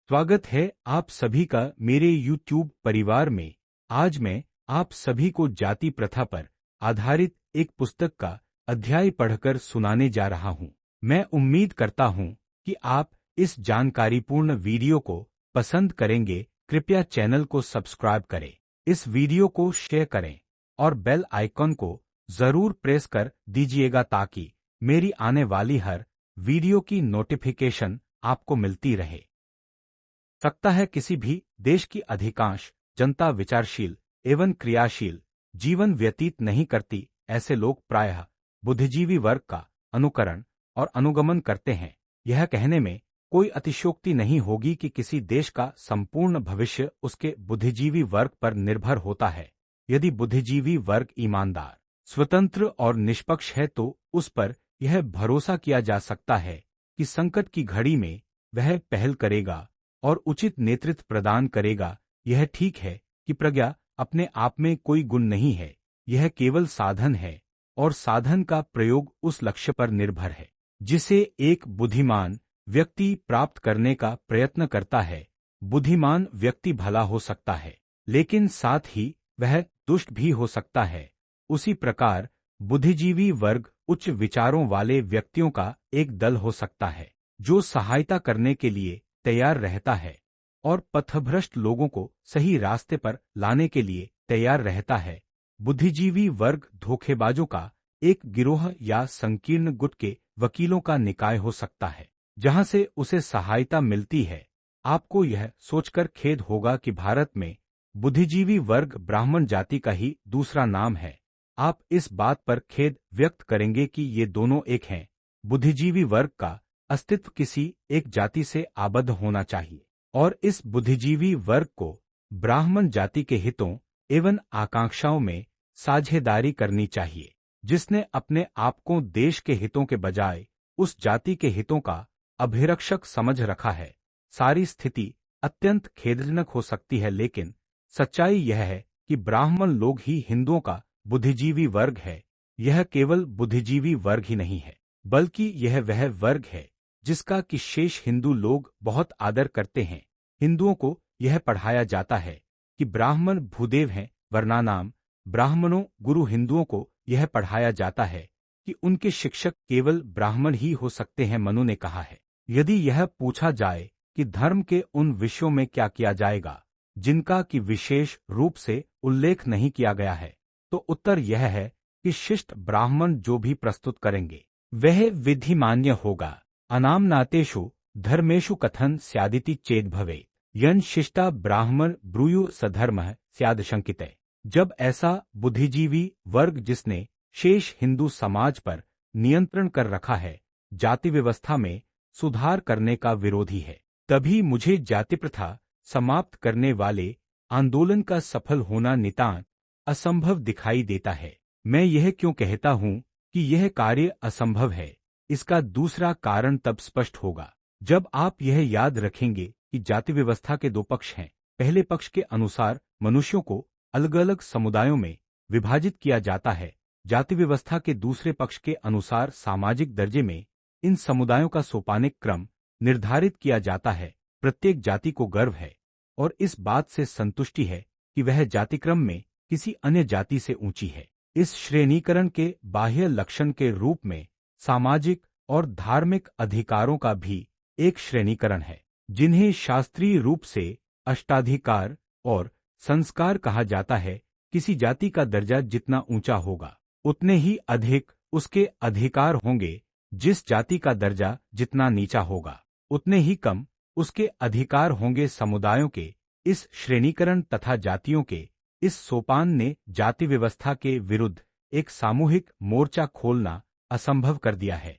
स्वागत है आप सभी का मेरे YouTube परिवार में। आज मैं आप सभी को जाति प्रथा पर आधारित एक पुस्तक का अध्याय पढ़कर सुनाने जा रहा हूं। मैं उम्मीद करता हूं कि आप इस जानकारीपूर्ण वीडियो को पसंद करेंगे। कृपया चैनल को सब्सक्राइब करें, इस वीडियो को शेयर करें और बेल आइकन को जरूर प्रेस कर दीजिएगा ताकि मेरी आने वाली हर वीडियो की नोटिफिकेशन आपको मिलती रहे। सकता है किसी भी देश की अधिकांश जनता विचारशील एवं क्रियाशील जीवन व्यतीत नहीं करती। ऐसे लोग प्रायः बुद्धिजीवी वर्ग का अनुकरण और अनुगमन करते हैं। यह कहने में कोई अतिशयोक्ति नहीं होगी कि किसी देश का संपूर्ण भविष्य उसके बुद्धिजीवी वर्ग पर निर्भर होता है। यदि बुद्धिजीवी वर्ग ईमानदार, स्वतंत्र और निष्पक्ष है तो उस पर यह भरोसा किया जा सकता है कि संकट की घड़ी में वह पहल करेगा और उचित नेतृत्व प्रदान करेगा। यह ठीक है कि प्रज्ञा अपने आप में कोई गुण नहीं है, यह केवल साधन है और साधन का प्रयोग उस लक्ष्य पर निर्भर है जिसे एक बुद्धिमान व्यक्ति प्राप्त करने का प्रयत्न करता है। बुद्धिमान व्यक्ति भला हो सकता है लेकिन साथ ही वह दुष्ट भी हो सकता है। उसी प्रकार बुद्धिजीवी वर्ग उच्च विचारों वाले व्यक्तियों का एक दल हो सकता है जो सहायता करने के लिए तैयार रहता है और पथभ्रष्ट लोगों को सही रास्ते पर लाने के लिए तैयार रहता है। बुद्धिजीवी वर्ग धोखेबाजों का एक गिरोह या संकीर्ण गुट के वकीलों का निकाय हो सकता है जहां से उसे सहायता मिलती है। आपको यह सोचकर खेद होगा कि भारत में बुद्धिजीवी वर्ग ब्राह्मण जाति का ही दूसरा नाम है। आप इस बात पर खेद व्यक्त करेंगे कि ये दोनों एक हैं। बुद्धिजीवी वर्ग का अस्तित्व किसी एक जाति से आबद्ध होना चाहिए और इस बुद्धिजीवी वर्ग को ब्राह्मण जाति के हितों एवं आकांक्षाओं में साझेदारी करनी चाहिए। जिसने अपने आप को देश के हितों के बजाय उस जाति के हितों का अभिरक्षक समझ रखा है। सारी स्थिति अत्यंत खेदजनक हो सकती है लेकिन सच्चाई यह है कि ब्राह्मण लोग ही हिंदुओं का बुद्धिजीवी वर्ग है। यह केवल बुद्धिजीवी वर्ग ही नहीं है बल्कि यह वह वर्ग है जिसका कि शेष हिंदू लोग बहुत आदर करते हैं। हिंदुओं को यह पढ़ाया जाता है कि ब्राह्मण भूदेव हैं, वर्णानाम ब्राह्मणों गुरु। हिंदुओं को यह पढ़ाया जाता है कि उनके शिक्षक केवल ब्राह्मण ही हो सकते हैं। मनु ने कहा है, यदि यह पूछा जाए कि धर्म के उन विषयों में क्या किया जाएगा जिनका कि विशेष रूप से उल्लेख नहीं किया गया है, तो उत्तर यह है कि शिष्ट ब्राह्मण जो भी प्रस्तुत करेंगे वह विधिमान्य होगा। अनामनातेषु धर्मेषु कथन स्यादिति चेद भवे यन शिष्टा ब्राह्मण ब्रूयु सधर्मः स्यादशंकितः। जब ऐसा बुद्धिजीवी वर्ग जिसने शेष हिंदू समाज पर नियंत्रण कर रखा है जाति व्यवस्था में सुधार करने का विरोधी है, तभी मुझे जाति प्रथा समाप्त करने वाले आंदोलन का सफल होना नितांत असंभव दिखाई देता है। मैं यह क्यों कहता हूँ कि यह कार्य असंभव है, इसका दूसरा कारण तब स्पष्ट होगा जब आप यह याद रखेंगे कि जाति व्यवस्था के दो पक्ष हैं। पहले पक्ष के अनुसार मनुष्यों को अलग अलग समुदायों में विभाजित किया जाता है। जाति व्यवस्था के दूसरे पक्ष के अनुसार सामाजिक दर्जे में इन समुदायों का सोपानिक क्रम निर्धारित किया जाता है। प्रत्येक जाति को गर्व है और इस बात से संतुष्टि है कि वह जाति क्रम में किसी अन्य जाति से ऊंची है। इस श्रेणीकरण के बाह्य लक्षण के रूप में सामाजिक और धार्मिक अधिकारों का भी एक श्रेणीकरण है जिन्हें शास्त्रीय रूप से अष्टाधिकार और संस्कार कहा जाता है। किसी जाति का दर्जा जितना ऊंचा होगा उतने ही अधिक उसके अधिकार होंगे, जिस जाति का दर्जा जितना नीचा होगा उतने ही कम उसके अधिकार होंगे। समुदायों के इस श्रेणीकरण तथा जातियों के इस सोपान ने जाति व्यवस्था के विरुद्ध एक सामूहिक मोर्चा खोलना असंभव कर दिया है।